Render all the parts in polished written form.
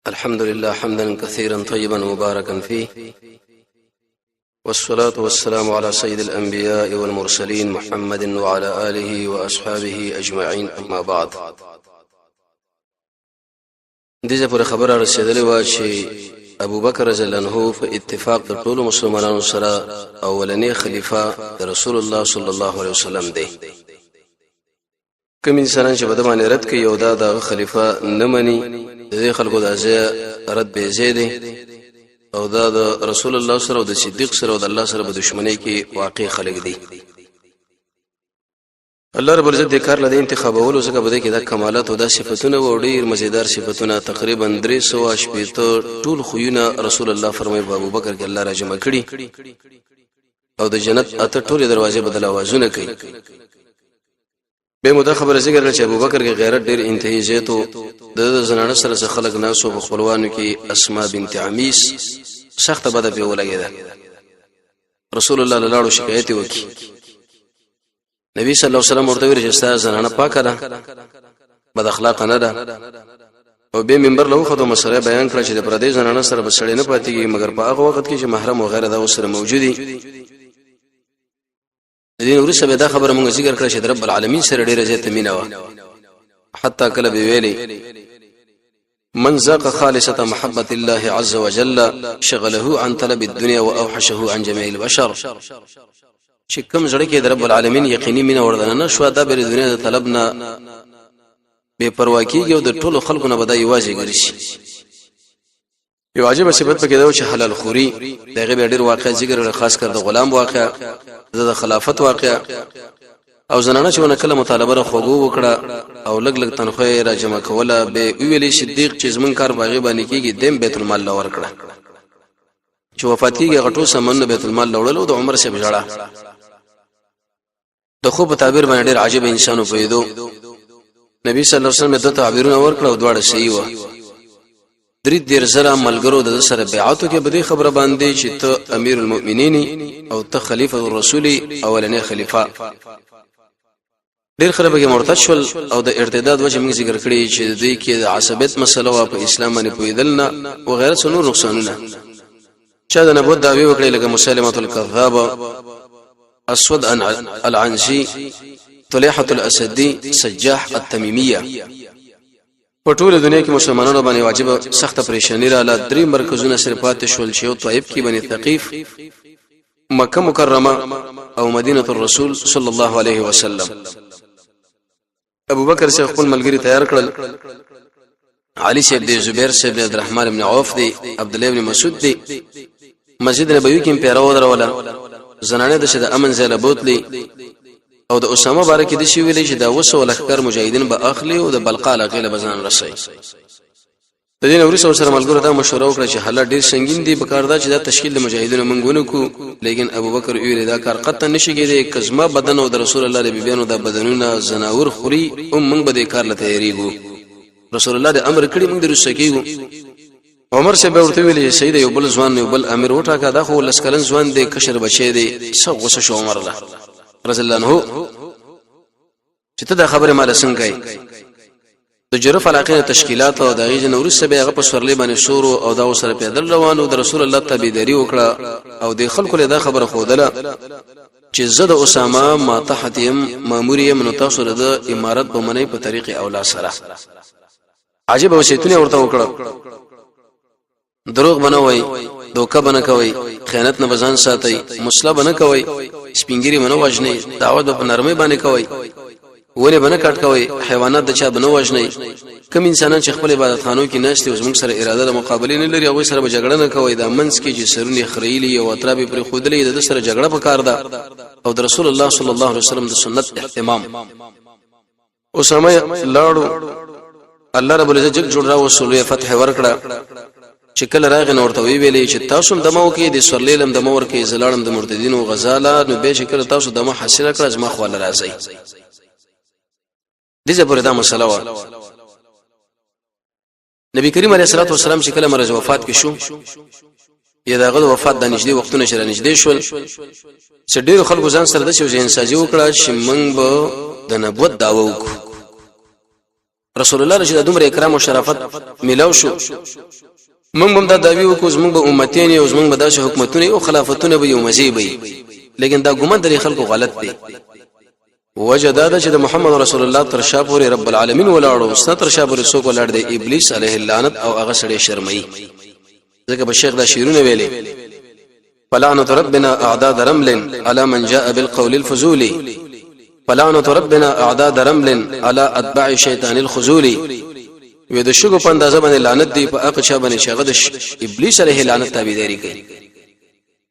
الحمد لله حمدا كثيرا طيبا مباركا فيه، والصلاة والسلام على سيد الأنبياء والمرسلين محمد وعلى آله وأصحابه أجمعين، أما بعد. دې پر خبره رسیدلې و چې ابو بکر رضی الله عنه په اتفاق د ټولو مسلمانانو سره اولنی خلیفہ رسول الله صلی الله علیه وسلم دی. کوم انسان چې په دمانه رد کوي او دا د خلیفہ نه مني، د خلکو د رد به زیاده او دا د رسول الله سره او د صدیق سره او د الله سره په دښمنی کې واقع خلک دي. الله رب العزت د کار له انتخابولو څخه بده کې د کمالات او د صفاتونه او ډیر مزیدار صفاتونه تقریبا 380 ټول خوونه رسول الله فرمایي ابو بکر کې الله را جمع کړي او د جنت اته ټول دروازې بدل اوازونه کوي. به مده خبره ذکر کړه چې ابو بکر کې غیرت ډیر انتهایی زیاتو د زنانه سره خلک ناسو په خپلوانو کې اسماء بنت عمیس سخت بده په ولګیدا. رسول الله لاړو شکایت وکي، نبی صلی الله علیه وسلم ورته ویل چې ستاسو زنانه پاکه ده، بد اخلاق نه ده، او به منبر له خدو مسله بیان کړ چې د پردې زنانه سره بسړې نه پاتېږي مګر په هغه وخت کې چې محرم او غیره دا سره موجودي. دین ورسره به دا خبره مونږ ذکر کړه چې رب العالمین سره ډیره زیاته مینه و، حتی کله به ویلي من ذاق خالصه محبه الله عز وجل شغله عن طلب الدنيا واوحشه عن جميع البشر. چې کوم ځړ کې د رب العالمین یقیني مینه وردننه شو دا به د دنیا د طلب نه بے پروا کیږي او د ټولو خلکو نه بدای واځي ګرځي. یو عجیب صفت پکې دا چې حلال خوري دغه به ډیر واقع ذکر خاص کر د غلام واقع د خلافت واقع او زنانه چې ونه کله مطالبه خوغو وکړه او لګ لګ تنخواه را جمع کوله به ویلي صدیق چې زمون کار باغی باندې کیږي دیم بیت المال لور کړه چې وفات کیږي غټو سمن بیت المال لوړل او د عمر سے بجړه. د خو په تعبیر باندې ډیر عجیب انسانو پیدو. نبی صلی الله علیه وسلم د تعبیرونه ورکړه او دواړه صحیح و. درې دیر زره ملګرو د سره بیعتو کې بده خبره باندې چې ته امیر المؤمنین او ته خلیفہ الرسول اولنی خلیفہ. ډیر خلک به مرتد شول او د ارتداد وجه موږ ذکر کړی چې د دې کې د عصبیت مسله او په اسلام باندې پویدل نه او غیره څو نور نقصانونه. چا د نبوت دعوی وکړي لکه مسلمه الکذاب، اسود العنسی، طلحه الاسدی، سجاح التمیمیه. په ټول دنیا کې مسلمانانو باندې واجب سخت پریشانی را ل درې مرکزونه سره پاتې شول چې او طائف کې بني ثقيف، مکه مکرمه او مدینه الرسول صلی الله علیه وسلم. ابو بکر سے خپل ملګری تیار کړل، علي سیب دی، زبیر سیب دی، عبدالرحمن ابن عوف دی، عبد الله ابن مسعود دی. مسجد نبوي کې پیرو دروله زنانه د شه امن زله بوتلی او د اسامه بارک دي شی ویلې چې دا وسو لخر مجاهدین به اخلي او د بلقا لغیله بزن رسي. د دین اوري سره ملګرو دا مشوره وکړه چې حالات ډیر سنگین دي، په کار دا چې دا تشکیل د مجاهدینو منګونو کو، لیکن ابو بکر ویل دا کار قطع نشي کېږي. کزما بدن او د رسول الله د بیبيانو د بدنونو زناور خوري او موږ به د کار لته یریګو. رسول الله د امر کړی موږ درسکیږو. عمر سے به ورته ویلي سید یو بل ځوان یو بل امیر وټاکا دا خو لسکلن ځوان دی، کشر بچی دی، څو غوسه شو عمر الله رضی الله عنه چې ته دا خبره مال څنګه کوي. د جرف علاقه تشکیلات او د غیج نور سبه هغه په سورلې باندې شروع او دا وسره پیدل روانو د رسول الله تابعداري وکړه او د خلکو له دا خبره خودله چې زد اسامه ما تحتیم ماموریم نو تاسو د امارت په منی په طریق اولا سره. عجیب وصیتونه ورته وکړه، دروغ بنوي، دوکه بنه کوي، خیانت نه بزان ساتي، مسله بنه کوي، سپینګری منو وجني، دعوت په نرمي باندې کوي، ولې بنه کټ کوي، حیوانات د چا بنو وجني. کوم انسانان چې خپل عبادت خانو کې نشته او زموږ سره اراده د مقابله نه لري او سره به جګړه نه کوي، دا منځ کې چې سرونه خړېلي او اطرابي پر خودلې د سره جګړه وکړ دا او د رسول الله صلی الله علیه وسلم د سنت اهتمام. اسامه لاړو، الله رب العزت جګ جوړ را وسولې فتح ورکړه. چې کله راغی نو ورته ویلې چې تاسو دمو کې د سورلیلم دمو ورکې زلالم د مرتدینو غزاله نو به شکل تاسو دمو حاصله کړ ځما خو الله راځي. دغه پر دا مسله و. نبی کریم علیه الصلاه والسلام چې کله مرز وفات کې شو یا دغه وفات د نږدې وختونو سره نږدې شول چې ډېر خلکو ځان سره د شو انساجي وکړه چې موږ به د نبوت دعوه وکړو. رسول الله رشد دومره اکرام او شرافت ملاو شو موږ هم دا دعوی وکړو موږ به امتین یو موږ به داسې حکومتونه او خلافتونه به یو مزيب وي لیکن دا ګومان د خلکو غلط دی وجداده چې د محمد رسول الله تر شا پورې رب العالمین ولاړو ستر شا پورې څوک ولاړ دی ابلیس علیه اللعنت او هغه سړی شرمئی ځکه به شیخ دا شیرونه ویلي فلعنة ربنا اعداد رمل على من جاء بالقول الفزول فلعنة ربنا اعداد رمل على اتباع شیطان الخذول وې د شګو په اندازه باندې لعنت دی په هغه چا باندې چې هغه د ابلیس علیه لعنت تابعداري کوي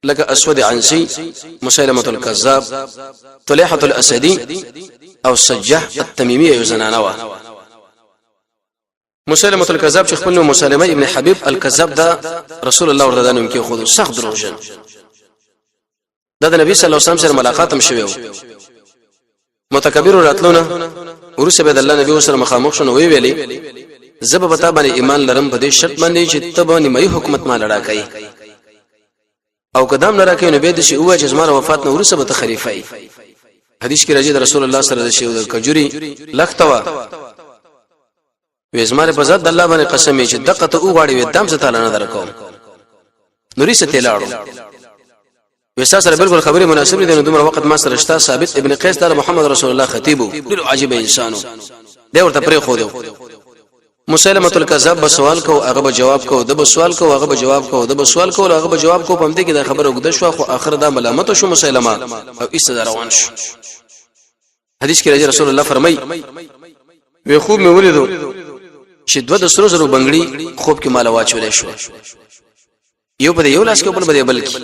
لکه اسود عنسی مسیلمه الکذاب طلحه الاسدی او سجاح التمیمی یزنانوا مسیلمه الکذاب چې خپل مسلمه ابن حبیب الکذاب دا رسول الله ورته دانو کې خود سخت دروژن دا د نبی صلی الله علیه وسلم سره ملاقات هم شوی متکبر راتلونه ورسه به د الله نبی سره مخامخ شونه وی ویلي زب بتا باندې ایمان لرم په دې شرط باندې چې تبانی مې حکومت ما لړا کوي او قدم نه راکې نو به د شی او چې زما وفات نو ورسه به خلیفای حدیث کې راځي د رسول الله صلی الله علیه وسلم د کجوري لختوا وېزماره په ذات الله باندې قسم چې دقه ته او غاړي وې دم څه تعالی نه درکوم نوري څه تلاړو وساس سره بالکل خبره مناسب دي نو دومره وخت ما سره شتا ثابت ابن قیس تعالی محمد رسول الله خطیبو ډیر عجیب انسانو دا ورته پرې خو دو مسلمه الکذاب به سوال کو هغه به جواب کو د به سوال کو هغه به جواب کو د به سوال کو هغه به جواب کو پم دې کې دا خبره وګد شو خو اخر دا ملامت شو مسلمه او استدار روان شو حدیث کې راځي رسول الله فرمای وی خوب مې ولیدو چې دوه د سرو زرو بنگړي خوب کې مال واچولې شو یو په یو لاس کې بل په بل کې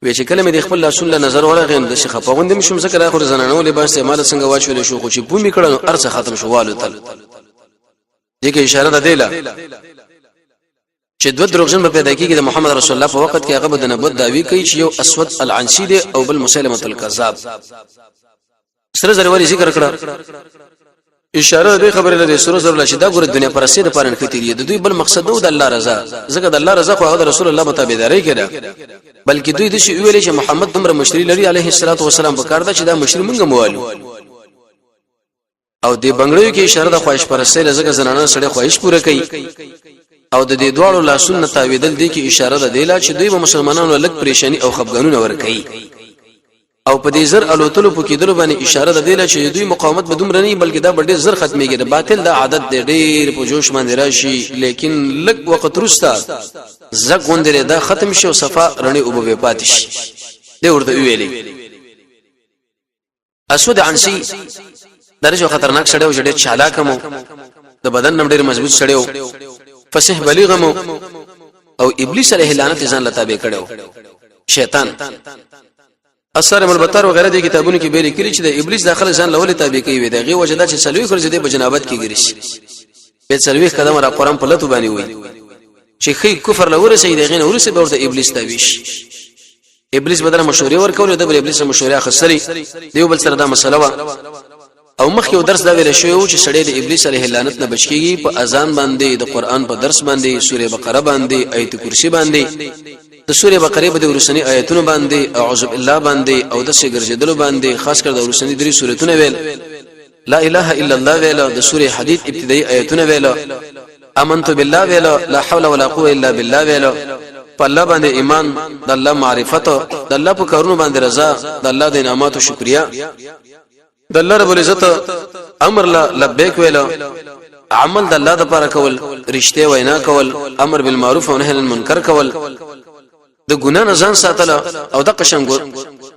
وی چې کله مې د خپل رسول الله نظر ورغین د شیخ په غوندې مشم ذکر اخر زنانو لباس مال څنګه واچولې شو خو چې بومي کړه ارڅ ختم شو والو تل دې کې اشاره ده دیلا چې دوه دروغجن په پیدا کېږي د محمد رسول الله په وخت کې هغه د نبوت دعوی کوي چې یو اسود العنسی دی او بل مسلمه الکذاب سره زره وری ذکر کړه اشاره دې خبره لري سره زره لشدا ګور دنیا پر سید پرن خطیری د دوی بل مقصد نو د الله رضا زګه د الله رضا خو هغه رسول الله متابعداري کړه بلکې دوی د شی ویلې چې محمد دومره مشری لري علیه الصلاۃ والسلام په کار ده چې دا مشری مونږه موالو او دې بنگړیو کې اشاره د خواهش پرسته لزګه زنانه سره خواهش پوره کوي او د دې دوړو لاسونه تاویدل دي کې اشاره ده دیلا چې دوی به مسلمانانو لک پریشانی او خفګانونه ور کوي او په دې زر الوتلو په کېدلو باندې اشاره ده دیلا چې دوی مقاومت به دومره نه بلکې دا ډېر زر ختميږي د باطل د عادت ډېر په جوش باندې راشي لیکن لک وخت رستا زګ غوندره دا ختم شي او صفا رڼي او به پاتې شي دې ورته ویلي اسود عنسی درجه خطرناک سړیو جوړه چالاک مو د بدن نم ډېر مضبوط سړیو فصیح بلیغ مو او ابلیس علیه لعنت ځان لتابع کړو شیطان اثر ملبتر وغیرہ دي کتابونو کې به لیکلي چې د ابلیس داخله ځان لولې تابع کوي دغه وجدا چې سلوي خرج دي بجنابت کې ګرځي په سلوي قدم را قرآن په لته باندې وي چې خې کفر لور سي دغه نور سي به د ابلیس تابع شي ابلیس بدل مشورې ورکول د ابلیس مشورې اخستري دیو بل سره دا مسله او مخکې درس دا ویل شوی چې سړی د ابلیس علیه لعنت نه بچکیږي په اذان باندې د قران په درس باندې سوره بقره باندې آیت کرسی باندې د سوره بقره په ورسنی آیتونو باندې اعوذ بالله باندې او د سګرجدلو باندې خاص کر د ورسنی درې سورتونه ویل لا اله الا الله ویل د سوره حدید ابتدایي آیتونه ویل امنت بالله ویل لا حول ولا قوه الا بالله ویل په الله باندې ایمان د الله معرفت د الله په کارونو باندې رضا د الله د انعاماتو شکریا د الله رب العزت امر لبیک ویل عمل د الله لپاره کول رښتیا وینا کول امر بالمعروف او نهی عن المنکر کول د ګنا نه ځان ساتل او د قشنګ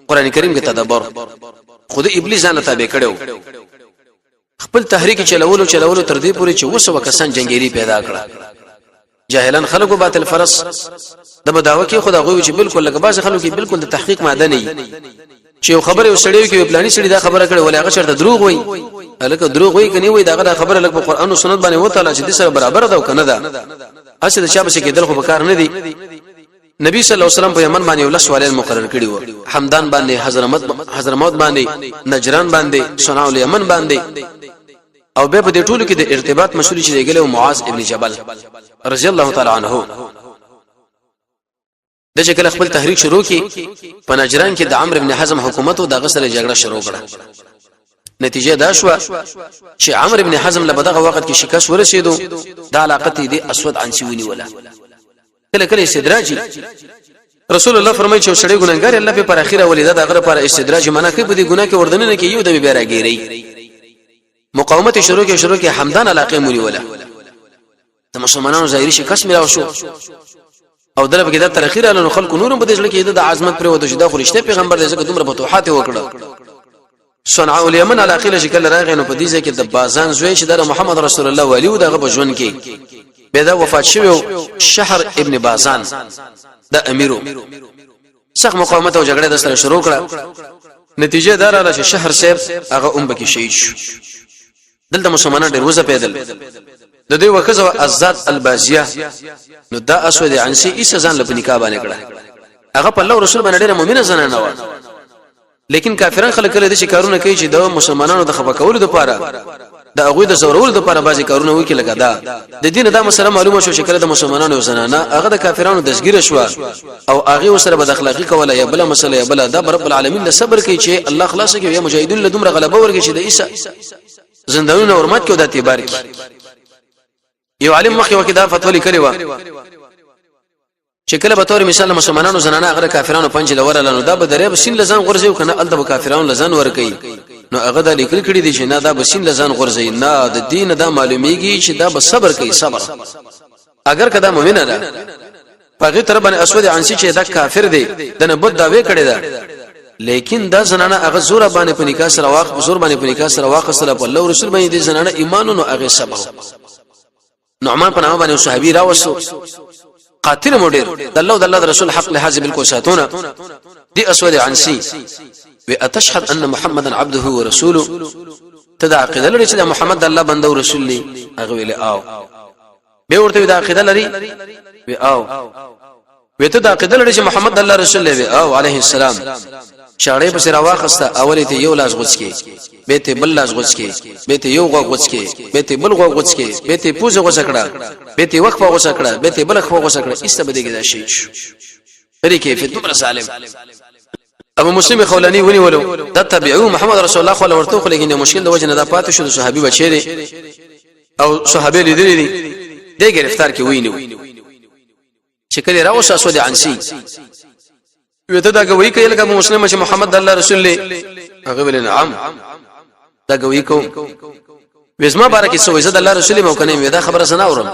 قران کریم کې تدبر خود ابلیس ځان تابع کړو خپل تحریک چلولو تر دې پورې چې وسو کسان جنگيري پیدا کړه جاهلان خلکو باطل فرس د بداوه کې خدا غوي چې بالکل لکه باز خلکو کې بالکل د تحقیق ماده نه چې خبره وسړیو کې پلاني سړي دا خبره کړي ولې هغه شرط دروغ وای الکه دروغ وای کني وای دا خبره لکه په قران او سنت باندې وته چې د سره برابر ده او کنه ده اصل د شابه کې دل خو بکار نه دي نبی صلی الله علیه وسلم په یمن باندې ول سوالین مقرر کړي وو حمدان باندې حضرموت باندې نجران باندې صنعاء الیمن باندې او به په دې ټولو کې د ارتباط مسؤل چې دیګله معاذ ابن جبل رضی الله تعالی عنه د چې کله خپل تحریک شروع کی په نجران کې د عمرو ابن حزم حکومت او د غسر جګړه شروع کړه نتیجه دا شو چې عمرو ابن حزم له بدغه وخت کې شکست ورسېدو دا علاقه دي اسود عنسی ونیوله کله کله استدراجي رسول الله فرمایي چې شړې ګناګار الله په پر اخیره ولیدا د غره پر استدراج مناکه په دې ګناه کې وردننه کې یو د بیره ګیری مقاومت شروع کې حمدان علاقه مونیوله د مسلمانانو ظاهري شکست ملاو شو او دلته کې د تاریخي رالو خلکو نورم په دې ځل کې د عظمت پر وته شدا خو رښتیا پیغمبر دې څخه دومره فتوحات وکړه صنعاء الیمن علاقه له شکل راغی نو په دې ځکه د بازان زوی چې د محمد رسول الله ولی او دغه بجون کې پیدا وفات شوی شهر ابن بازان د امیرو سخت مقاومت او جګړه د سره شروع کړه نتیجه دار چې شهر صاحب هغه بکی شهید شو دلته مسلمانان ډیر وځه پیدل د دوی وکزو ازاد البازیه نو دا اسود عنسی ایسه ځان له نکاح باندې کړه هغه په الله رسول باندې ډیره مؤمنه زنانه و لیکن کافرن خلک له دې کارونه کوي چې د مسلمانانو د خفه کولو لپاره د هغه د زورولو لپاره بعضی کارونه وکړي لګا دا د دین د مسله معلومه شو شکل د مسلمانانو زنانه هغه د کافرانو دسګیره شو او هغه سره بد اخلاقی کوله یا بل مسله یا بل د رب العالمین له صبر کوي چې الله خلاص کوي یا مجاهدین له دومره غلبه ورکړي چې د عیسی زندانونو ورمات کې د اعتبار کې یو عالم مخې وکړه فتوا لیکلی و چې کله به تور مثال مسلمانانو زنانه هغه کافرانو پنځه لور لانو دا به درې بسین لزان غرزي کنه ال د کافرانو لزان ور کوي نو هغه د لیکل کړي دي چې نه دا بسین لزان غرزي نه د دین دا معلومیږي چې دا به صبر کوي صبر اگر کدا مؤمنه ده پغه تر باندې اسود عنسی چې دا کافر دی د نبوت داوی کړي ده لیکن دا زنانه هغه زور باندې په نکاح سره واقع زور باندې په نکاح سره واقع سره په الله رسول باندې دي زنانه ایمان او هغه صبر نعمان په نامه باندې صحابي راوسو قاتل مدير الله رسول حق لحاظ بالكوساتونه دي اسود عنسي واتشهد ان محمدا عبده ورسوله تدع عقيده لري چې محمد الله بنده او رسول لي هغه ویل او به ورته دا عقيده لري و او وته دا عقيده لري چې محمد الله رسول لي او عليه السلام شاړې په سره واخسته اولې ته یو لاس غوڅ کی به ته بل لاس غوڅ کی به ته یو غوڅ کی به ته بل غوڅ کی به ته پوزه غوڅ کړه به ته وقفه غوڅ کړه به ته بل خو غوڅ کړه ایسته بده کې دا شي لري کې په دومره ظالم ابو مسلم خولاني ونی ولو تتبعوا محمد رسول الله صلی الله علیه وسلم لیکن مشکل د وجه نه دا پاتې شو صحابي بچی دي او صحابه لیدلې دي د گرفتار کې ویني شکل راوس اسود عنسی وته دا کوي کله که مسلمان چې محمد الله رسول الله هغه ویل نعم دا کوي کوم وزما بارکه سو عزت الله رسول مو کنه ودا خبره سنا اورم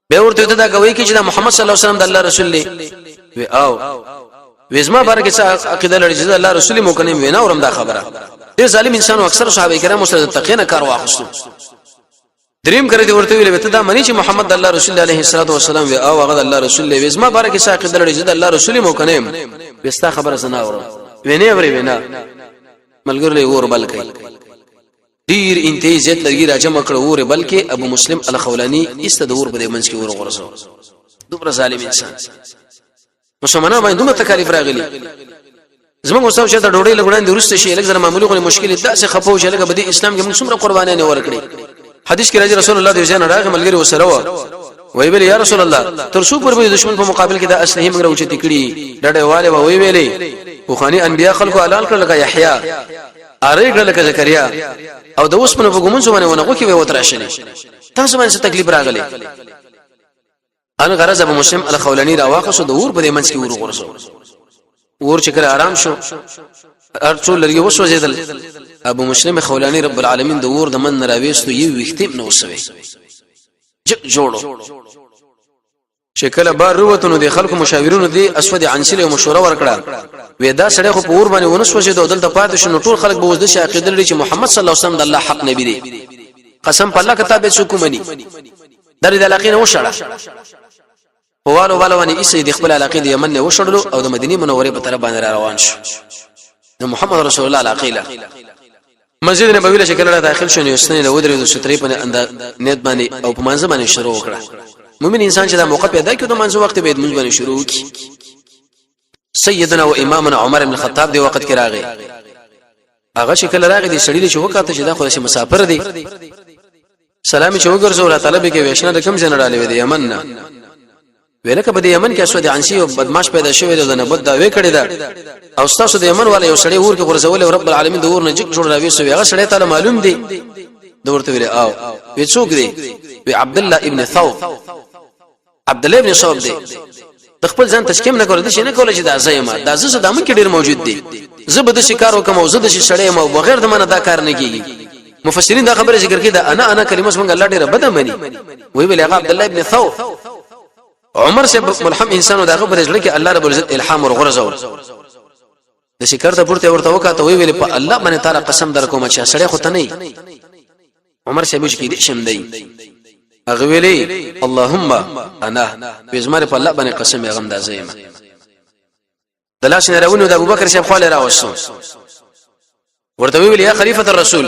به ورته دا کوي چې محمد صلی الله علیه وسلم د الله رسول الله و او وزما بارکه چې عقیده لري چې الله رسول مو کنه وینا اورم دا خبره دې ظالم انسان اکثر صحابه کرام سره تقینه کار واخستو دریم کړی ورته ویل ته دا منی چې محمد الله رسول الله علیه الصلاه والسلام او هغه الله رسول الله وزما بارکه چې عقیده لري چې الله رسول مو کنه وستا خبره سنا اورم وینه اوري وینا ملګری ور بل کوي ډیر انتیزت لري راجم کړه ور بلکې ابو مسلم الخولانی استدور په منځ کې ور غرسو دومره ظالم انسان مسلمانانو باندې دومره تکلیف راغلي زموږ اوسه چې د ډوړې لګړان د ورسته شي لکه معمولی غو مشکل ده چې خپو شي لکه بده اسلام کې موږ څومره قربانانه ورکړي حدیث کې راځي رسول الله د ځان راغی ملګری وسره وای ویل یا رسول الله تر څو پر دشمن په مقابل کې د اسلحه موږ راوچې تکړي ډډه والے وای ویلې بوخانی انبیا خلکو حلال کړل لکه یحیی اره کړل لکه زکریا او د اوسمنه په ګمون څونه ونه کوي وتراشنه تاسو باندې څه تکلیف راغلی ان غرض ابو مسلم الخولانی را واقصو د ور په منځ کې ور غرسو ور چې کړه آرام شو ارڅو لري وسوځیدل ابو مسلم خولانی رب العالمین د ور د من راويستو یو وختیم نو وسوي جوړو شکل بار وروتونو د خلکو مشاورونو دی اسود عنسی له مشوره ورکړه ودا سړی خو په ور باندې ونسوځي د دلته پاتې شنو ټول خلک به وځي چې عقیده لري چې محمد صلی الله علیه وسلم د الله حق نبی دی قسم په الله کتاب څوک مني درې د علاقې وشړه پوالو والوانی ایسې د خپل علاقې د یمن نه وشړلو او د مدینه منورې په طرف باندې روان شو د محمد رسول الله علاقې مسجد نبوي له شکل را داخل شو نو اسنه له ودرې د سترې په نیت باندې او په منځ باندې شروع وکړه مؤمن انسان چې د موقع پیدا کړي د منځ وخت به د منځ باندې شروع وکړي سیدنا و امامنا عمر بن الخطاب دی وخت کې راغی هغه شکل راغی د شړې چې وکړه چې دا خو شي مسافر دی سلام چې وګرځو الله تعالی به کې وښنه د کوم جن را لوي د یمن نه ولکه په یمن کې اسود عنسی او بدمعاش پیدا شوی د نبوت دعوی کړی دا او تاسو د یمن والے یو سړی ور کې غرزول او رب العالمین د ور نه جګ جوړ راوي سو هغه سړی ته معلوم دی دورته ویل او وی څوک دی وی عبد الله ابن ثوب عبد الله ابن ثوب دی د خپل ځان تشکیم نه کول دي نه کول چې دا زېما دا زړه دامن کې ډیر موجود دی زبد شکار وکم او زده شړې ما بغیر د منه دا کار نه کیږي مفسرین دا خبره ذکر کړي دا انا کلمه څنګه الله ډیر بده مني وی ویل عبد الله ابن ثوب عمر سے ملهم انسان دا خبره ځل کې الله رب العزت الهام ور غرزول د شکر ته پورته ورته وکاته وی ویل په الله باندې تعالی قسم در کوم چې سړی خو ته نه عمر سے بوج کې دې شم دی هغه ویلي اللهم انا بزمر په الله باندې قسم یې غم دا زېما دلاش نه راونو د ابوبکر صاحب خاله راوستو ورته ویل یا خلیفۃ الرسول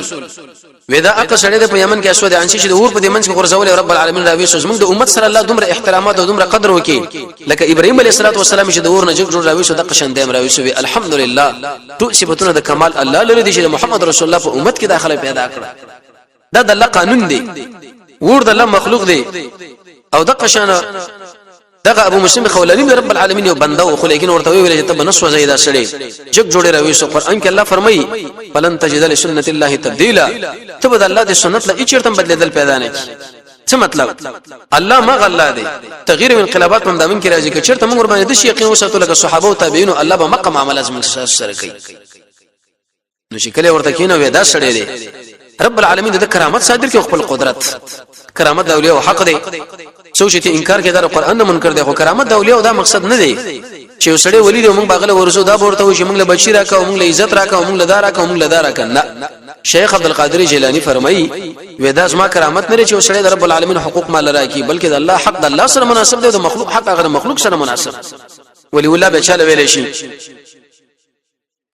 ودا اقصد د په یمن کې اسود عنسی چې د اور په دمنځ کې غرزول رب العالمین راوي سوز موږ د امت صلی الله دومره احترامات او دومره قدر وکي لکه ابراهيم عليه السلام چې د اور نه جوړ راوي سو د قشن دیم راوي سو الحمدلله تو صفاتونه د کمال الله لري چې محمد رسول الله په امت کې داخله پیدا کړ دا د الله قانون دی ور د الله مخلوق دی او د قشانه دغه ابو مسلم خولاني رب العالمین یو بنده او خو لیکن ورته ویل چې ته بنسو زیدا سړی جګ جوړه راوي سو قران کې الله فرمایي فلن تجد لسنه الله تبديلا ته بد الله د سنت لا چیرته بدلیدل پیدا نه کی څه مطلب الله ما غلا دی تغییر او انقلابات هم دامن کې راځي چې چیرته موږ باندې د شي یقین وساتو لکه صحابه او تابعین الله به مقام عمل زموږ سره کوي نو شکل ورته کینو ودا سړی دی رب العالمین د کرامت صادر کې خپل قدرت کرامت د اولیاء حق دی سوچ ته انکار کې دا قرآن نه منکر دی خو کرامت د اولیاء دا مقصد نه دی چې وسړی ولی دی موږ باغله ورسو دا ورته چې موږ له بچی راکاو موږ له عزت راکاو موږ له دار راکاو موږ له دار راکاو نه شیخ عبد القادر جیلانی فرمایي ودا زما کرامت نه چې وسړی د رب العالمین حقوق مال راکی بلکې د الله حق د الله سره مناسب دی د مخلوق حق هغه مخلوق سره مناسب ولی الله به چاله ویل شي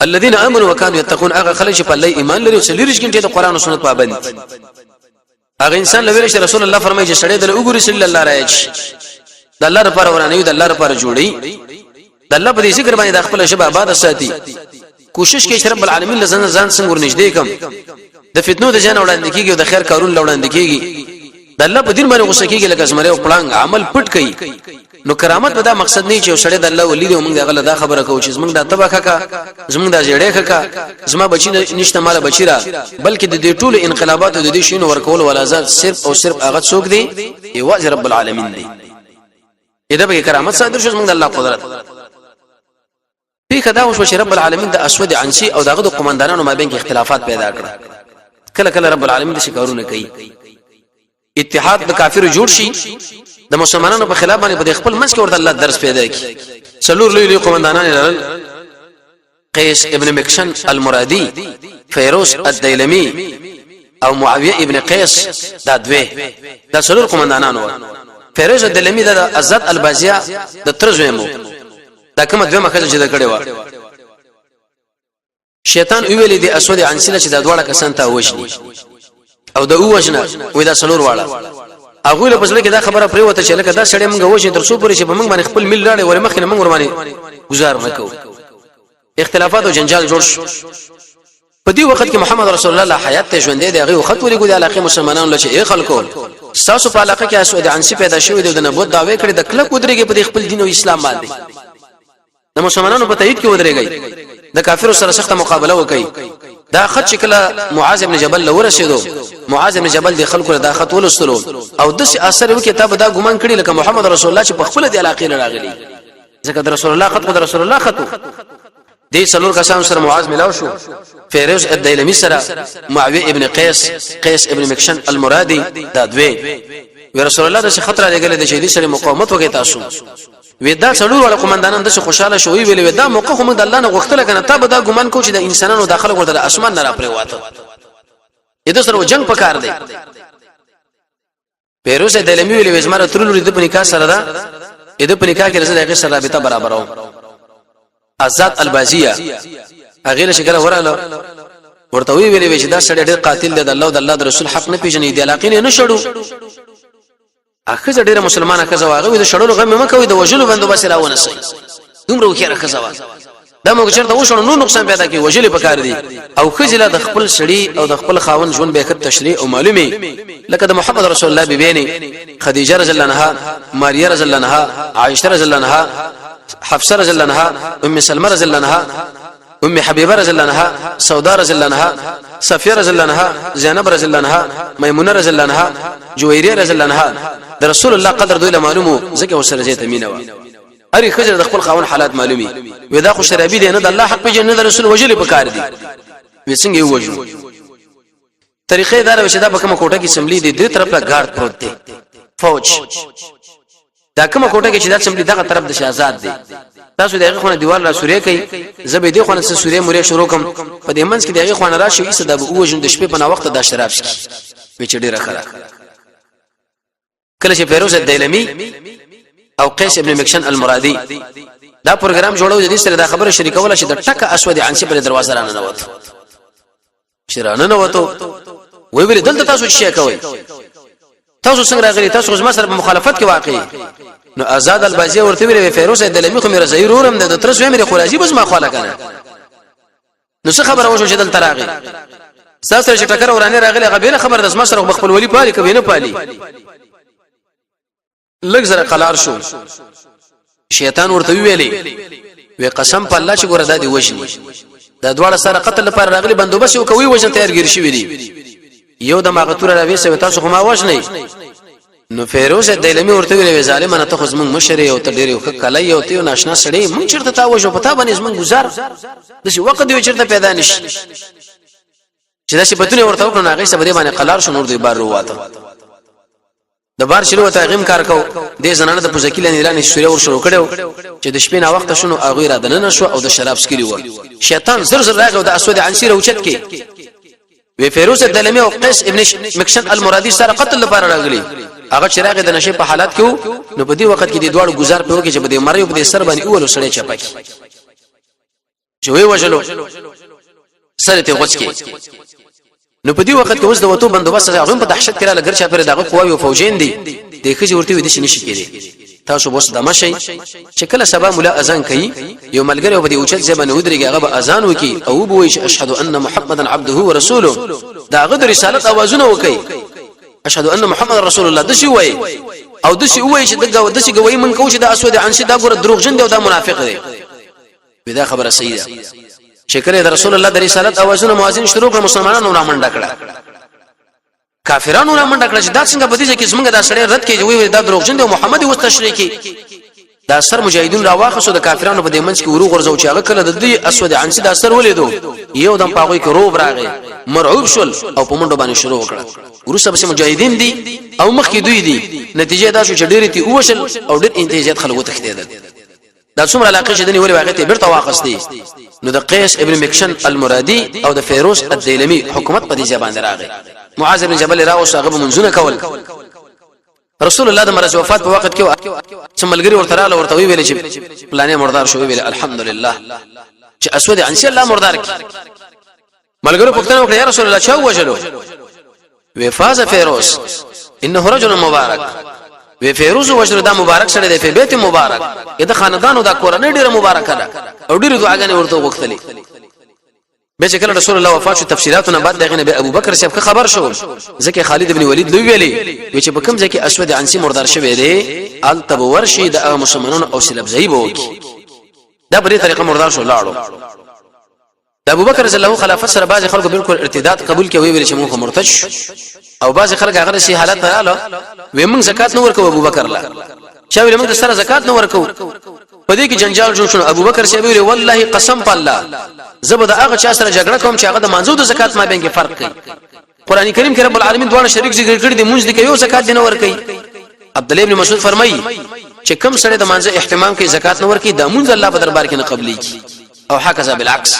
الذين امنوا وكانوا يتقون اغه خلک په الله ایمان لري او سلیریش کې د قران او سنت پابند اغه انسان لوي چې رسول الله فرمایي چې سړی د وګوري صلی الله راځي د الله لپاره ورانه د الله لپاره جوړي د الله په دې ذکر باندې د خپل شباب آباد ساتي کوشش کوي چې رب العالمین لزنه ځان څنګه ورنږدې کم د فتنو د جن وړاندې کیږي او د خیر کارون وړاندې کیږي د الله په دین باندې غوسه کیږي لکه زمره او پړنګ عمل پټ کوي نو کرامت به دا مقصد نه چې سړی د الله ولی دی موږ دغه دا خبره کوو چې موږ د تبا کا زموږ د جړې کا زما بچی نشته مال بچی را بلکې د دې ټولو انقلابات د دې شینو ورکول ولازم صرف او صرف هغه څوک دی ایواز رب العالمین دی اېدا به کرامت صادر شو موږ د الله قدرت په کدا وشو چې رب العالمین د اسود عنسی او دغه د قومندانانو مابین کې اختلافات پیدا کړ کله کله رب العالمین د شکارونه کوي اتحاد د کافر جوړ شي د مسلمانانو په خلاف باندې په خپل منځ کې ورته الله درس پیدا کړي څلور لوی قومندانان لرل قیس ابن مکشن المرادی فیروز الدیلمی او معاویه ابن قیس دا دوی دا څلور قومندانان و فیروز الدیلمی د عزت البازیه د ترزویمو دا کومه دوه مخه چې دا کړي و شیطان ویل دي اسود عنسله چې دا دواړه کسان ته وښني او د اوجنه وې دا څلور واړه اغه له پسله کې دا خبره پرې وته چې لکه دا سړی موږ وښني تر څو پورې چې موږ باندې خپل مل راړي ور مخې موږ ور باندې گزار وکړو اختلافات او جنجال جوړ شو په دې وخت کې محمد رسول الله حیات ته ژوند دی هغه خط ولګو د علاقه مسلمانانو لچې ای خلکو تاسو په علاقه کې اسود عنسی پیدا شوی د نبوت دعوی کړی د کله کودريږي په خپل دین او اسلام باندې د مسلمانانو په تایید کې ودرېږي د کافرو سره سخت مقابله وکړي دا خط شکل معاذ ابن جبل لور رسیدو معاذ ابن جبل د خلکو د خط ولستلو او د اثر وکي ته دا ګمان کړي لکه محمد رسول الله چې په خپل د علاقې راغلي ځکه د رسول الله خط د رسول الله خط دې څلور کسان سره معاذ ملاو شو فیروز الدیلمی سره معاویه ابن قیس ابن مکشن المرادی دا دوی رسول الله د خطر لګل د شهیدی سره مقاومت وکي تاسو ودا څلور وړ قومندانان د خوشاله شوې ویل ودا موقع هم د الله نه غوښتل کنه ته به دا ګمان کو چې د انسانانو داخله ورته د اسمان نه را پرې واته اې د سره جنگ پکار دی پیروز دلمی ویل وزمره ترلو د پنیکا سره دا اې د پنیکا کې رسول هغه سره رابطه برابرو عزت البازیه هغه له شکل وراله ورته ویل چې دا سړی ډېر قاتل دی د الله او د الله رسول حق نه پیژنې دی علاقې نه شړو اخزه ډیره مسلمانه کزواغه وي د شړلو غم مکه وي د وجلو بندوبست راونه سي دومره وکړه کزوا دا موږ چرته وشو نو نقصان پیدا کوي وجلې پکار دي او خجله د خپل شړی او د خپل خاون ژوند به کت تشریع او معلومي لکه د محمد رسول الله بیبینه خدیجه رضی الله عنها ماریا رضی الله عنها عائشه رضی الله عنها حفصه رضی الله عنها ام سلمہ رضی الله عنها ام حبیبه رضی الله عنها سودا رضی الله عنها صفیه رضی الله عنها زینب رضی الله عنها میمونه رضی الله عنها جویریه رضی الله عنها د رسول الله قدر دوی معلومو ځکه وسره زیت امینه و اری خجر د خپل خاون حالات معلومي ودا خو شرابي دي نه د الله حق په جنت رسول وجلې پکار دي وسنګ یو وجو طریقې دار وشدا په کومه کوټه کې سملی دي دې طرف لا ګارد پروت دي فوج دا کومه کوټه کې چې دا سملی دغه طرف د شهزاد دي تاسو دغه خونه دیوال را سورې کوي زبې دی خونه سورې مورې شروع کوم په دې منځ کې دغه خونه راشي ایسه د وژن د شپې په نا وخت د شراب شي وچ ډیره خره کله چې فیروز الدیلمی او قیس ابن مکشن المرادی دا پروګرام جوړو د دې سره دا خبره شریکوله چې د ټک اسود عنسی په دروازه رانه نوته شرانه نوته وی ویل دلته تاسو شي کوي تاسو څنګه راغلي تاسو زما سره په مخالفت کې واقعي نو آزاد البازی ورته ویل فیروز الدلمی خو مې رضی رورم د ترس وې مې خلاصي بس ما خاله کنه نو څه خبره وشو چې دلته راغی ساسره چې ټکر ورانه راغلی غبینه خبر د زما سره خپل ولی پالي کوي نه پالي لږ زره قلار شو شیطان ورته ویلې وی قسم په الله چې ګوره دادی وښني دا دواړه سره قتل لپاره راغلي بندوبس یو کوي وښن تیارګر شي ویلي یو د ماغتور راوي سوي تاسو خو ما وښني نو فیروز الدیلمی ورته ویلې ظالمانه ته خو زمون مشر او ته ډېر یو کله یو ته ناشنا سړی مونږ چیرته تا وښو پتا باندې زمون گزار د شي وخت دی چیرته پیدا نشي چې دا شي بتونه ورته وکړو هغه سبا باندې قلار شو نور دی بار وواته د بار شروع ته غیم کار کو د زنانه د پوزکیل نه اعلان شروع ور شروع کړو چې د شپې نا وخت شنو اغه را دننه شو او د شراب سکري و شیطان زر زر راغو د اسود عنسی روچت کې وی فیروز الدلمی او قیس ابن مکشن المرادی سره قتل لپاره راغلی هغه چراغ د نشه په حالت کې نو په دې وخت کې د دوړ گزار په وکه چې په دې مریو په دې سر باندې اول سړی چپکی جوړي وجلو سره ته غوڅ کې نو په دې وخت کې اوس د وته بندوبست هغه په دهشت کړه لګر چا پر دغه قواوی او فوجین دي د خځې ورته ودی نشي کېدی تاسو بوس د مشي چې کله سبا مولا اذان کوي یو ملګری په دې اوچت ځبنه ودرېږي هغه اذان وکي او بوي چې اشهد ان محمدن عبده ورسوله دا غد رسالت اوازونه وکي اشهد ان محمد رسول الله دشي وای او دشي وای چې دغه دشي کوي من کو چې د اسود عنسی دا ګور دروغجن دی او دا منافق دی بدا خبره صحیح ده شکر د رسول الله د رسالت اوازونه موازین شروع کړ مسلمانانو را منډه کړه کافرانو را منډه کړه چې دا څنګه په دې کې څنګه دا سړی رد کوي وی دا دروغجن دی او محمد یې وستشری کی دا سر مجاهدین را واخصو د کافرانو په دې منځ کې ورو غرزو چې هغه کله د دې اسود عنسی دا سر ولیدو یو دم پاغوي کې روب راغی مرعوب شول او په منډه باندې شروع کړه ورسره به مجاهدین دي او مخ کې دوی دي نتیجه دا شو چې ډېری تی اوشل او ډېر انتهاجات خلکو تخدیدل دا څومره علاقه چې دني ولې واقع ته بیرته واخستي نو د قیس ابن مکشن المرادی او د فیروز الدیلمی حکومت په دې ځبان راغی معاذ بن جبل راوس هغه منځونه کول رسول الله د مرز وفات په وخت کې څملګری ورته رااله ورته ویل چې پلانې مردار شو ویل الحمدلله چې اسود عنسی الله مردار کی ملګری پښتنه وکړه یا رسول الله چا وجلو وفاز فیروز انه رجل مبارک وی فیروز وجر دا مبارک سره دی په بیت مبارک د خاندانو دا کورنۍ ډیره مبارکه ده او ډیره دعاګانې ورته وغوښتلې به چې کله رسول الله وفات شو تفصيلاتونه بعد دغه نبی ابو بکر صاحب خبر شو ځکه خالد ابن ولید لوی ویلي چې په کوم ځکه اسود عنسی مردار شوی دی ال تبورشي د مسلمانانو او سلب زئی بوکی دا په دې طریقه مردار شو لاړو د ابو بکر رضی الله خلافت سره بعض خلکو بالکل ارتداد قبول کوي ویل چې موږ مرتد او بعض خلک هغه شي حالت رااله وې موږ زکات نه ورکو ابو بکر لا چا ویل موږ سره زکات نه ورکو په دې کې جنجال جوړ شو ابو بکر سی ویل والله قسم په الله زبد هغه چا سره جګړه کوم چې هغه د منځو د زکات ما بین کې فرق کوي قران کریم کې رب العالمین دوه شریک ذکر کړی دی مونږ د یو زکات نه ورکي عبد الله ابن مسعود فرمایي چې کوم سره د منځه اهتمام کوي زکات نه ورکي د مونږ الله په دربار کې نه قبلي او هکذا بالعکس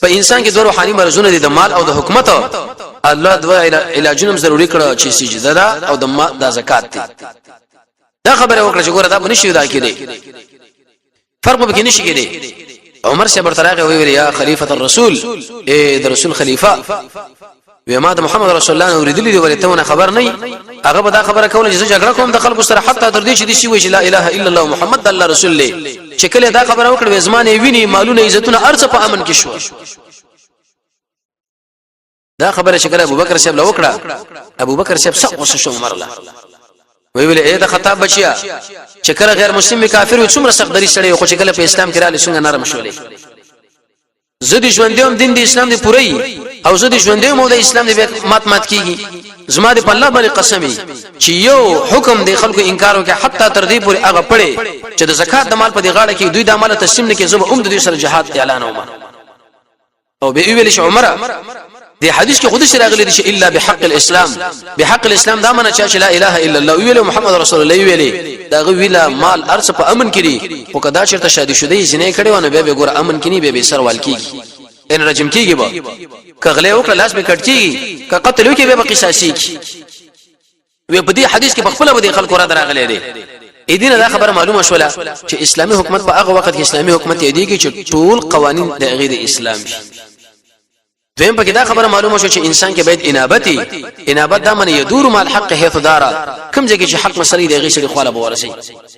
په انسان کې دوه روحاني مرزونه دي د مال او د حکومت الله دوه علاجونه ضروري کړو چې سجده ده او د زکات دي دا خبره وکړه چې ګوره دا بنشي دا کېږي فرق به کې نشي کېږي عمر سے برتراغه وی یا خلیفۃ الرسول اے د رسول خلیفہ و ما د محمد رسول الله اوریدلی دی ولته خبر نه هغه به دا خبره کوله چې جګړه کوم د خلکو سره حتی تر دې چې دی شي لا اله الا الله محمد الله رسول الله چې کله دا خبره وکړه زمانه ویني مالونه عزتونه ارڅ په امن کې شو دا خبره چې کله ابوبکر صاحب له وکړه ابوبکر صاحب څه وسه شو عمر الله وی ویل اے دا خطاب بچیا چې کله غیر مسلم کافر و څومره سختري سړی خو چې کله په اسلام کې را لښنګ نرم شولې زدي ژوندوم دین دی اسلام دی پوری او زدي ژوندوم د اسلام دی مات کیږي زما دی په الله باندې قسمی چې یو حکم دی خلکو انکار وکړي حتی تر دې پورې هغه پړي چې د زکات د مال په دی غاړه کې دوی د مال تسلیم نه کې زما اوم د دې سره جهاد اعلان ومه او به ویل شي عمره دی حدیث کې خود سره غلي دي چې الا بحق الاسلام بحق الاسلام دا معنی چې لا اله الا الله ویل محمد رسول الله ویل دا ویلا مال ارڅ په امن کړي او کدا چرته شادي شوده زنه کړي ونه به ګور امن کړي به سروال کیږي ان رجم کیږي به کغله وکړه لاس به کټ کیږي ک قتل وکي به قصاصي وي په دې حدیث کې بخپله به خلکو را دراغلي دي اېدینه دا خبره معلومه شوله چې اسلامي حکومت په هغه وخت کې اسلامي حکومت دی کې چې ټول قوانين د غیر اسلام شي دویم په کې دا خبره معلومه شو چې انسان کې باید انابت دا معنی يدور مال حق حيث دارا کوم ځای کې چې حق مسلې دی غیر سړي خواله بورسي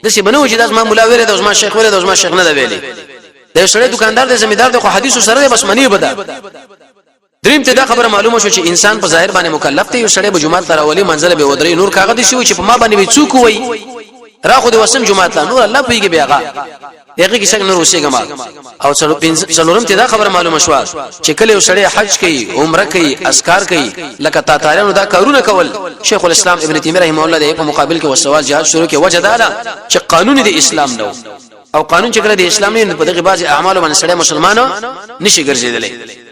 د څه بنو چې د ما مولا ویره د ما شیخ ویره د ما شیخ نه دی ویلي د سړي دکاندار د زمیدار د حدیث سره بس منی بده دریم ته دا خبره معلومه شو چې انسان په ظاهر باندې مکلف دی یو سړی به جمعه تر اولی منزل به ودرې نور کاغذ شي چې په ما باندې څوک وای راخو د وسم جمعه ته نور الله پیږي بیاغه دغه کې څنګه نور وسېګما او څلورم ته دا خبره معلومه شو چې کله یو سړی حج کوي عمره کوي اسکار کوي لکه تاتاریانو دا کارونه کول شیخ الاسلام ابن تیمیه رحمه الله د په مقابل کې وسوال جهاد شروع کې وجه دا چې قانون د اسلام نو او قانون چې کله د اسلام نه په دغه بعض اعمال باندې سړی مسلمانو نشي ګرځیدلی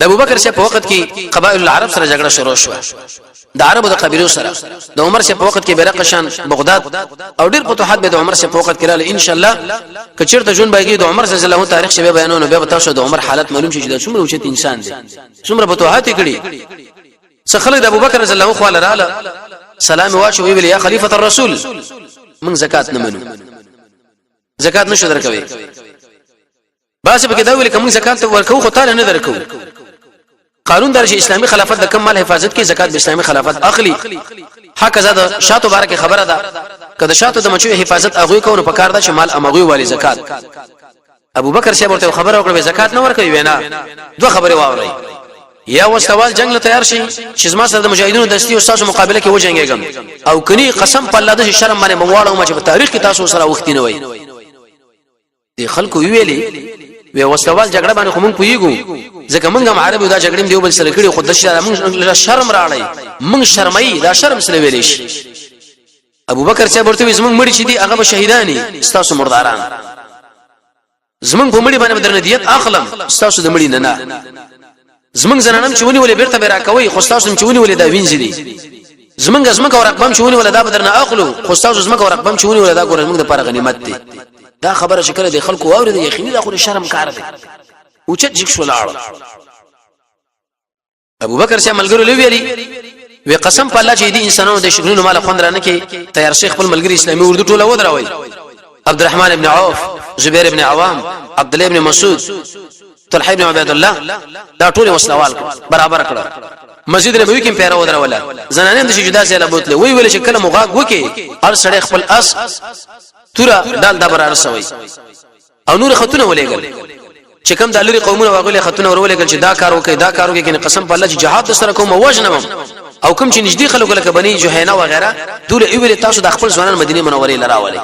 د ابوبکر شه په وخت کې قبایل العرب سره جګړه شروع شو د عربو د قبیلو سره د عمر شه په وخت کې بیرقشان بغداد او ډیر فتوحات به د عمر شه په وخت کې رااله ان شاء الله کچرته جون باګي د عمر صلی الله علیه تاریخ شه بیانونه به تاسو د عمر حالت معلوم شي چې څومره اوچت انسان دی څومره فتوحات کړي څخه خلک د ابوبکر رضی الله خو رااله سلام واچو ویل یا خلیفۃ الرسول من زکات نه منو زکات نشو درکوي باسه به دا ویل کوم زکات ورکو خو تعالی نه درکو قانون درجه اسلامي خلافت د کم مال حفاظت کې زکات به اسلامي خلافت اخلي حق زاد شاتو بارکه خبره ده کله شاتو د مچو حفاظت اغوي کوو په کار ده چې مال امغوي والی زکات ابو بکر شه ورته خبره وکړه زکات نه ورکوي وینا دوه خبره واوري یا واستوال جنگ له تیار شي چې زما سره د مجاهدینو دستي او تاسو مقابله کې وجنګېږم او کني قسم په الله د شرم باندې مواړو ما چې په تاریخ کې تاسو سره وخت نه وای دي خلکو ویلي وی واستوال جګړه باندې کوم پویګو ځکه موږ هم عربو دا جګړې دیو بل سره کړي خود د شرم راړی موږ شرمای دا شرم سره ویلې شي ابو بکر چې ورته زموږ مړي چې دي هغه به شهیدانی تاسو مرداران زموږ په مړي باندې بدرنه دیت اخلم تاسو د مړي نه زمنګ زنانم چونی ولې بیرته بیره کوي خو تاسو چونی ولې دا وینځي دي زمنګ او رقم چونی ولې دا بدرنه اخلو خو تاسو زمنګ او رقم چونی ولې دا ګور زمنګ د پر غنیمت دي دا خبره شکل د خلکو اوري د یقیني د خو شرم کار دی او چې جګ شو لاړ ابو بکر چې ملګرو لوي وی قسم په الله چې دي انسانانو د شګونو مال خوندرانه کې تیار شیخ خپل ملګری اسلامي اردو ټوله ودروي عبد الرحمن ابن عوف زبير ابن عوام عبد الله ابن مسعود طلحه ابن عبد الله دا ټول وسلوال برابر کړه مسجد نبوي کې پیرا ودروله زنانه د جدا سره بوتله وی ویل شکل مغاق وکي هر سړی خپل اس تورا دال دا برابر سوی او نور خاتونه ولېګل چې کوم د لری قومونه واغله خاتونه ورولېګل چې دا کار وکي کنه قسم په الله چې جهاد سره کوم وجنم او کوم چې نږدې خلکو لکه بني جوهینا وغیرہ دول ایول تاسو د خپل ځوانان مدینه منورې لراولې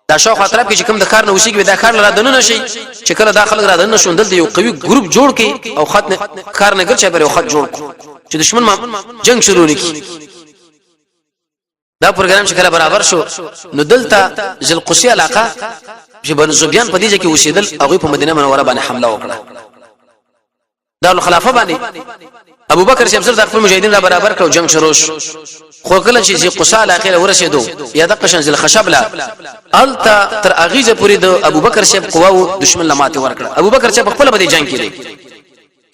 دا شو خاطر کې چې کوم د کار نه وشي کې دا کار را دنه نشي چې کله داخل را دنه شوندل دی یو قوي ګروپ جوړ کې او خط کار نه ګرځي پر یو خط جوړ چې دشمن ما جنگ شروع نکړي دا پروګرام چې کله برابر شو نو دلته ذل قصي علاقه چې بن زبيان په دې کې وشیدل هغه په مدینه منوره باندې حمله وکړه دا الخلافه باندې ابو بکر چې افضل د خپل مجاهدین را برابر کړو جنگ شروع خو کله چې قصا الاخره ورسېدو یا د قشن ذل خشبلا التا تر اغیزه پوری د ابو بکر چې قواو دشمن لماته ورکړه ابو بکر چې په خپل باندې جنگ کړي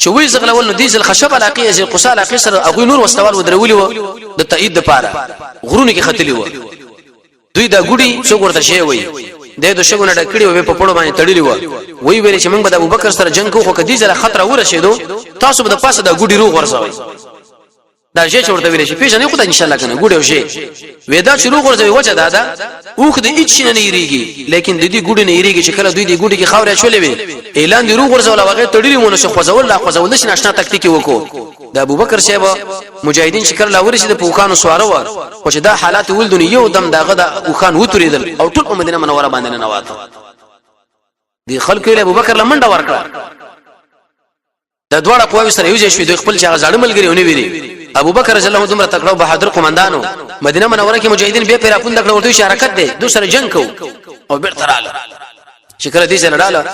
چې وی زغلول نو دیزل خشب علاقه ذل قصا علاقه سره اغه نور واستوال ودرولي وو د تایید لپاره غرونه کې خطلی وو دوی دا ګډي څو ورته شی وي د شګونه ډکړي وي په پړو باندې تړلي وو وی ویل چې موږ د ابو بکر سره جنگ کوو خو کدي زره خطر ورسېدو تاسو به د پاسه د ګډي روغ ورسوي دا شی چورته ویل شي پیژنې خو ته ان شاء الله کنه ګوډه شي ودا شروع ورځي وجه دادا اوخ د هیڅ نه یریږي لیکن د دې ګوډه نه یریږي چې کله دوی دې ګوډه کې خاورې چولې وي اعلان دی روغ ورځول هغه تړلې مونږ څه خوځول لا خوځول نشي ناشنا تکتیک وکړو د ابوبکر صاحب مجاهدین شکر لا ورشي د پوخانو سواره و او چې دا حالات ولدنی یو دم داغه د پوخان وتریدل او ټول مدینه منوره باندې نه واته دی خلکو له ابوبکر لمنډه ورکړه د دوړه قوی سره یو ځای شوی د خپل چا ځړ ملګریونه ویلي ابوبکر رضی الله عنه تکړه بهادر قومندانو مدینه منوره کې مجاهدین به پیرا پوند کړه ورته حرکت دي دوسر جنگ کو او بیرته رااله شکر دې سره رااله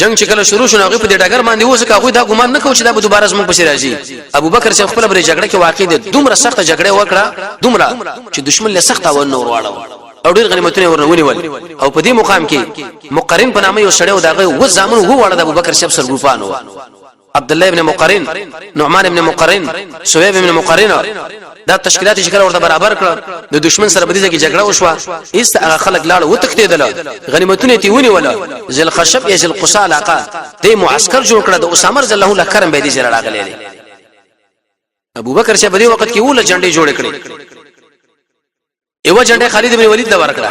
جنگ چې کله شروع شو هغه په دې ډګر باندې اوس کا خو دا ګمان نه کوي چې دا به دوباره زموږ پسې راځي ابوبکر چې خپل بری جګړه کې واقع دي دومره سخت جګړه وکړه دومره چې دشمن له سخت و نور واړو او ډیر غنیمتونه ورنونیول او په دې مقام کې مقرن په نامه یو سړی و داغه و زامن وو واړه د ابوبکر شپ سرګوفانو عبد الله ابن مقرن نعمان ابن مقرن سويب ابن مقرن دا تشکیلات شکل ورته برابر کړ د دشمن سره بدیږي کې جګړه وشوه ایست هغه خلک لاړ و تختیدل غنیمتونه تی ونی ولا ذل خشب یذل قصا علاقه د معسكر جوړ کړ د اسامه رضی الله عنه کرم به دي جره راغلی ابوبکر شه په دې وخت کې ول جنډي جوړ کړي ایو جنډي خالد بن ولید دا ورکړه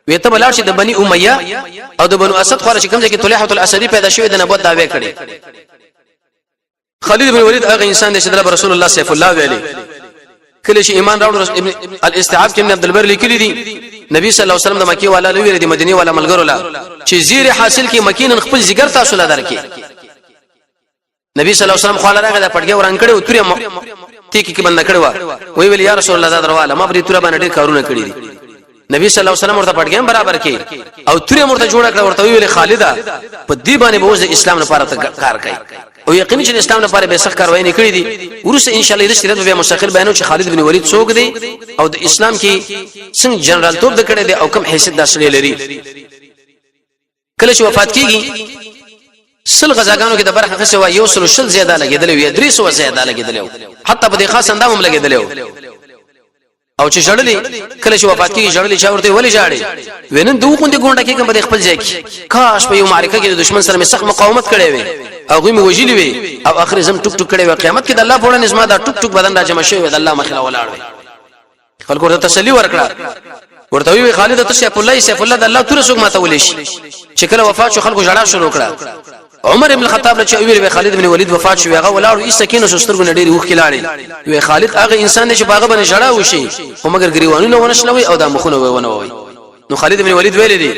ویته بلار شه د بنی امیہ او د بنو اسد خور چې کوم ځای کې طلحه الاسدی پیدا شوی د نبوت دعوی کړي خالد بن ولید هغه انسان دی چې د رسول الله سیف الله ویلي کله چې ایمان راوړ الاستيعاب کې ابن عبد البر لیکلي دي نبی صلی الله علیه وسلم د مکی والا لوی د مدینه والا ملګرو لا چې زیر حاصل کې مکینن خپل ذکر تاسو لا درکې نبی صلی الله علیه وسلم خو راغی د پټګي وران کړي او توري تیکی کې بند کړي وی ویل یا رسول الله دا درواله ما بری تور باندې ډیر کارونه کړی دي نبی صلی الله علیه وسلم ورته پټګي برابر کړي او توري مرته جوړ کړ ورته ویل خالدا په دې باندې به د اسلام لپاره کار کوي او یقیني چې اسلام لپاره به سخت کاروایی نه کړی دي ورسره ان شاء الله د سیرت به مستقل بیانو چې خالد بن ولید څوک دی او د اسلام کې څنګه جنرال توپ د کړي دی او کوم حیثیت داسلې لري کله چې وفات کیږي سل غزاګانو کې د برخه خسه و یو سل شل زیاده لګیدل وي درې سو زیاده لګیدل حتی په دې خاص اندام هم لګیدل او چې جړلې کله چې وفات کیږي جړلې چا ورته ولې جاړي وینن دوه غونډه غونډه کې کوم په خپل ځای کې کاش په یو معرکه کې د دشمن سره مې سخت مقاومت کړې وي او غوي مې وجلی وي او اخر زم ټک ټک کړي وي قیامت کې د الله په وړاندې زما دا ټک ټک بدن راجم شوی وي د الله مخله ولاړ وي خلکو ورته تسلی ورکړه ورته وی خالد ته سیف الله د الله تور سوق ماته ولې چې کله وفات شو خلکو جړا شروع کړه عمر ابن الخطاب له چې ویل خالد بن ولید وفات شو هغه ولاړ سکینو شسترګو نډيري وښ کلاړي وی خالد هغه انسان دی چې باغ باندې جړا وشي او مگر غریوانونه ونشلوي او د مخونه ونه نو خالد بن ولید ویل دي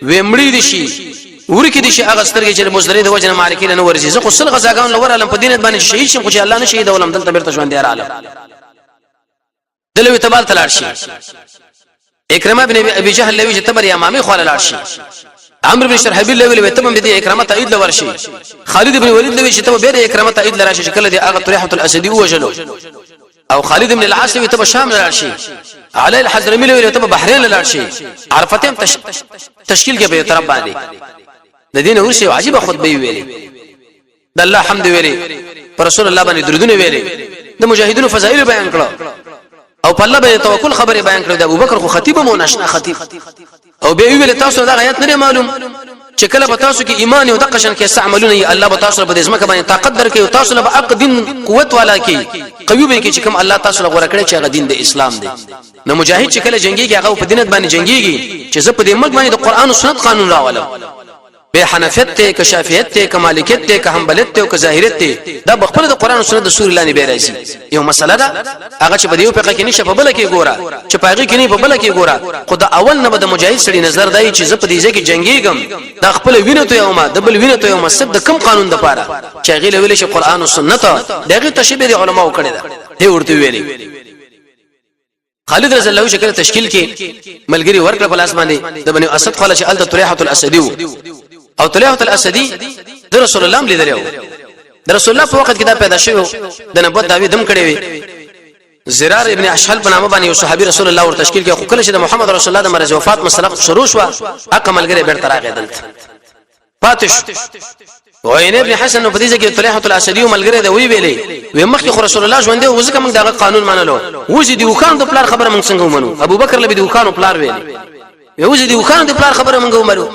ومړی دي شي ورکه دي شي هغه سترګې چې مزدری د وجنه مالکی نه ورزي زه خو سل غزاګان لور علم په دینت باندې شهید شم خو چې الله نه شهید ولم دلته بیرته ژوند دی رااله دلوي تبال تلار شي اکرمه بن ابي جهل لوي چې تبر امامي خو لاله شي عمرو بن شرحبيل لوي به تمام دي اکرامه تایید لور شي خالد بن ولید لوي چې تبه به اکرامه تایید لراشي شکل دي هغه طلحه الاسدي وجلو او خالد بن العاص لوي تبه شام لراشي علي الحضرمي لوي تبه بحرين لراشي عرفتين تشکیل کې به طرف باندې د دین ورشي عجيبه خطبه ویلي د الله حمد ویلي پر رسول الله باندې درودونه ویلي د مجاهدینو فضایل بیان کړو او په الله باندې توکل خبره بیان کړو د ابوبکر خو خطیب مو ناشنا خطیب او به ویل تاسو دا آیات نه معلوم چې کله به تاسو کې ایمان او د قشن کې استعمالونه الله به تاسو په دې ځمکه باندې طاقت درکې او تاسو له حق دین قوت والا کې قوي به کې چې کوم الله تاسو له غوړه کړی چې هغه دین د اسلام دی نو مجاهد چې کله جنگي کې هغه په دینت باندې جنگيږي چې زه په دې ملک باندې د قران او سنت قانون راولم به حنفیت ته ک شافعیت ته ک مالکیت ته ک حنبلیت ته ک ظاهریت ته دا بخپل د قران او سنت د رسول الله نه به راځي یو مسله ده هغه چې په دیو په کې نشه په بل کې ګوره چې پایږي کې نه په بل کې ګوره خدا اول نه د مجاهد سړي نظر دی چې زه په دې ځکه جنگيږم دا خپل وینې ته یو ما دبل وینې ته یو ما سب د کم قانون د پاره چې غیله ویل شي قران او سنت دغه تشبیه علماء کړی دا دی ورته ویلي خالد رضی الله عنه شکل تشکیل کې ملګری ورکړه په لاس باندې د بني اسد خلک ال د طلحه الاسدي او طلحه الاسدي د رسول الله لیدلو د رسول الله په وخت کې دا پیدا شوی د نبوت داوی دم کړی وي زرار ابن اشحل په نامه باندې یو صحابي رسول الله ور تشکیل کې خو کله چې د محمد رسول الله د مرز وفات مسله شروع شو اکملګری بیرته راغیدل فاتش وعين ابن حسن په دې کې طلحه الاسدي ملګری دی وی ویلې و مخکې رسول الله ژوند دی وځکه موږ دا قانون منلو وځي دی وکړو د پلار خبره موږ څنګه ومنو ابو بکر لبي دی وکړو پلار ویل وځي دی وکړو د پلار خبره موږ ومنو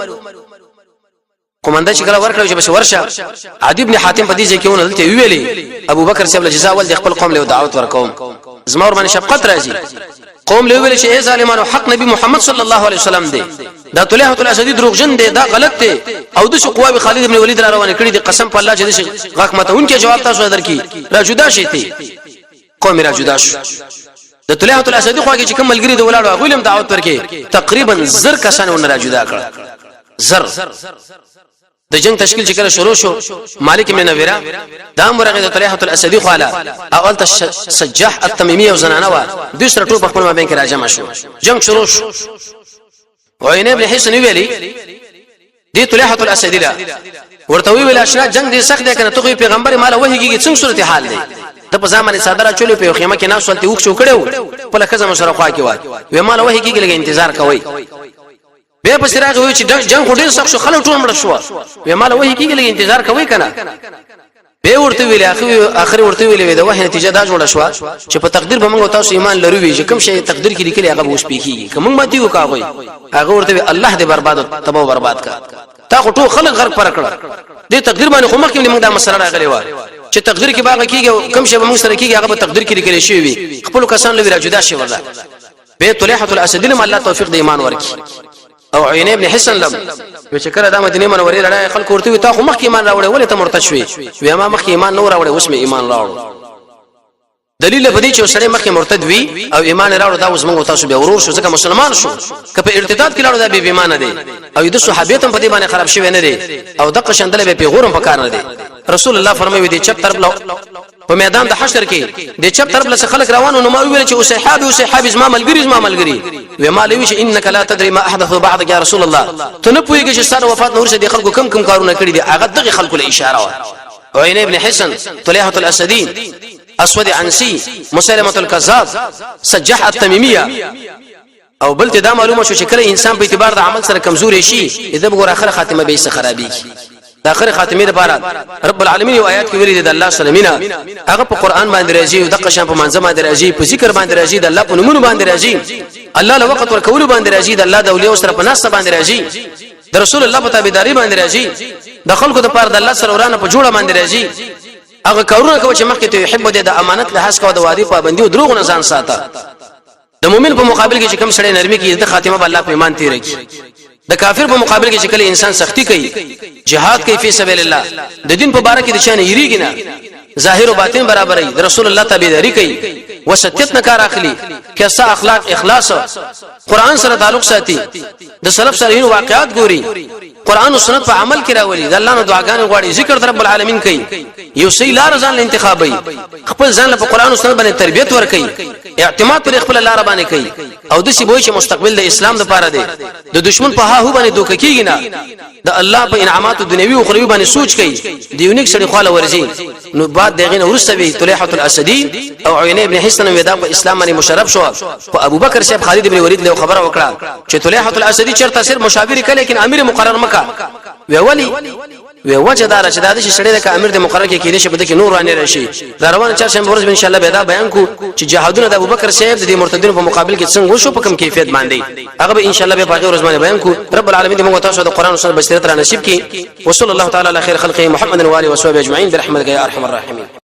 قومنده چې کله ورکړو چې بس ورشه عدی ابن حاتم په دې ځای کې ونه دلته ویلي ابو بکر صاحب له جزاء ول د خپل قوم له دعوت ورکوم زمور باندې شفقت راځي قوم له ویل چې ای ظالمانو حق نبی محمد صلی الله علیه وسلم دی دا طلحه الاسدی دروغجن دی دا غلط دی او د قوا خالد ابن ولید را روان کړی دی قسم په الله چې غاښ متون کې جواب تاسو درکې را جدا شي ته قوم را جدا شو د طلحه الاسدی خو کې کوم ملګری دی ولاړو غولم دعوت ورکې تقریبا زر کسانو نه را جدا کړ زر د جنگ تشکیل چې کله شروع شو مالک بن نویرا دا مرغه د طلحه الاسدی خواله اول سجاح التمیمی او زنانه وا د سره ټول په خپل مابین کې راجمع شو جنگ شروع شو وعینه ابن حسن ویلی دی طلحه الاسدی لا ورته ویل اشنا جنگ دې سخت دی کنه ته پیغمبر مال وحیږي څنګه صورت حال دی د په ځامن صدره چولې په خیمه کې ناس ولته وښو کړو په لکه زما سره خوا کې وای و مال وحیږي لګ انتظار کوي به په سراغ وی چې جنگ ډیر سخت شو خلک ټول مړ شو و مال وحیږي لګ انتظار کوي کنه به ورته ویل اخر ورته ویل د وحی نتیجه دا جوړه شو چې په تقدیر به موږ تاسو ایمان لرو وی چې کوم شی تقدیر کې لیکلي هغه اوس پیږي کوم ماتي وکاوي هغه ورته الله دې برباد تباہ برباد کا تا ټول خلک غرق پر کړه دې تقدیر باندې خو مخکې موږ دا مسله راغلی و چې تقدیر کې باغ کېږي کوم شی به موږ سره کېږي هغه په تقدیر کې لیکل شوی وي خپل کسان لوي راجدا شي ورته به طلحه الاسدی له الله توفیق د ایمان ورکی او عینه ابن حسن لم چې کړه د مدینه منورې لړای خلک ورته تا خو مخکې ایمان راوړې ولې ته مرتد شوې وې ما مخکې ایمان نور راوړې اوس مې ایمان راوړ دلیل په دې چې سړی مخکې مرتد وي او ایمان راوړ دا اوس موږ تاسو به ورور شو ځکه مسلمان شو که په ارتداد کې لاړو دا به ایمان دی او د صحابیت په دې باندې خراب شوی نه دی او دغه شندل به پیغورم په کار نه دی رسول الله فرمایي دې چپ طرف په میدان د حشر کې د چپ طرف له خلک روانو نو ما ویل چې او صحابي زما ملګری و ما لوي چې انك لا تدري ما احدث بعدك يا رسول الله ته نه پوهیږي چې ستاسو وفات نور شه دي خلکو کم کارونه کړی دي هغه دغه خلکو له اشاره و عین ابن حسن طلحه الاسدی اسود عنسی مسلمه الكذاب سجاح التمیمیه او بل ته دا معلومه شو چې کله انسان په اعتبار د عمل سره کمزوري شي اذا بغور اخر خاتمه به خرابي د اخر خاتمه لپاره رب العالمین او آیات کې ویلي د الله سلمینا هغه په قران باندې راځي او د قشان په منځ باندې راځي په ذکر باندې راځي د الله په نومونو باندې راځي الله له وخت ورکول باندې راځي د الله د اولیاء سره په ناس باندې راځي د رسول الله په تابعداري باندې راځي د خلکو د پاره د الله سره ورانه په جوړه باندې راځي هغه کارونه کوي چې مخکې ته يحب د امانت له حق او د وادي پابندي او دروغ نه ځان ساته د مؤمن په مقابل کې چې کوم سړی نرمي کوي د خاتمه په الله په ایمان تیر کی د کافر په مقابل کې چې کله انسان سختی کوي jihad کوي فی سبیل الله د دین په باره کې د شان یریږي نه ظاهر او باطن برابرې د رسول الله تابعداري کوي وسطیت نه کار اخلي کیسه اخلاق اخلاص قران سره تعلق ساتي د سلف صالحین واقعات ګوري قران او سنت په عمل کې راولي د الله نو دعاګانې غواړي ذکر رب العالمین کوي یو صحیح لار ځان له انتخابي خپل ځان په قران او سنت باندې تربيت ور کوي اعتماد پر خپل لار باندې کوي او د سی بوې چې مستقبل د اسلام لپاره دی د دشمن په هاهو باندې دوک کیږي نه د الله په انعامات دنیوي او اخروی باندې سوچ کوي د یونیک سړي خاله ورځي نو بعد دغه نو ورسوي طلحه الاسدی او عینه ابن حسن ودا په اسلام باندې مشرف شو په ابو بکر صاحب خالد ابن ولید له خبره وکړه چې طلحه الاسدی چرته سر مشاور کړي لیکن امیر مقرر مکه وی وجه دار چې د دې شړې د امیر د مقرر کې کېدې شپه د کې نور رانه راشي دا روان چهارشنبه ورځ ان شاء الله به دا بیان کو چې جهادونه د ابوبکر صاحب د مرتدینو په مقابل کې څنګه وشو په کوم کیفیت باندې هغه به ان شاء الله به باقي ورځ باندې بیان کو رب العالمین دې موږ تاسو د قران او سنت بصیرت را نصیب کړي وصلی الله تعالی علی خیر خلقه محمد و علیه و صحبه اجمعین برحمتک یا ارحم الراحمین